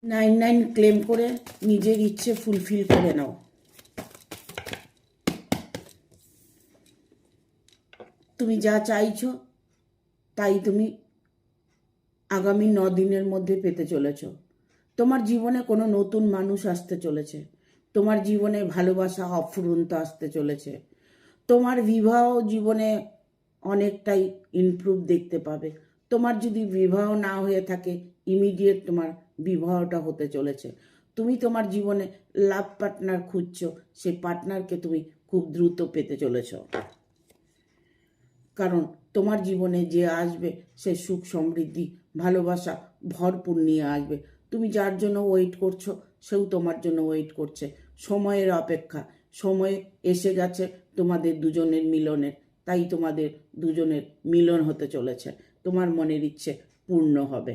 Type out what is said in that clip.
999 claim করে নিজের ইচ্ছে ফুলফিল করে নাও। তুমি যা চাইছো তাই তুমি আগামী 9 দিনের মধ্যে পেতে চলেছ। তোমার জীবনে কোনো নতুন মানুষ আসতে চলেছে। তোমার জীবনে ভালোবাসা অফুরন্ত আসতে চলেছে। তোমার বিবাহ জীবনে অনেকটাই ইমপ্রুভ দেখতে পাবে। তোমার যদি বিবাহ না হয়ে থাকে, ইমিডিয়েট তোমার বিবাহটা হতে চলেছে। তুমি তোমার জীবনে লাভ পার্টনার খুঁজছো, সেই পার্টনারকে তুমি খুব দ্রুত পেতে চলেছ। কারণ তোমার জীবনে যে আসবে সে সুখ সমৃদ্ধি ভালোবাসা ভরপুর নিয়ে আসবে। তুমি যার জন্য ওয়েট করছো সেও তোমার জন্য ওয়েট করছে। সময়ের অপেক্ষা, সময় এসে গেছে তোমাদের দুজনের মিলনের। তাই তোমাদের দুজনের মিলন হতে চলেছে। তোমার মনের ইচ্ছে পূর্ণ হবে।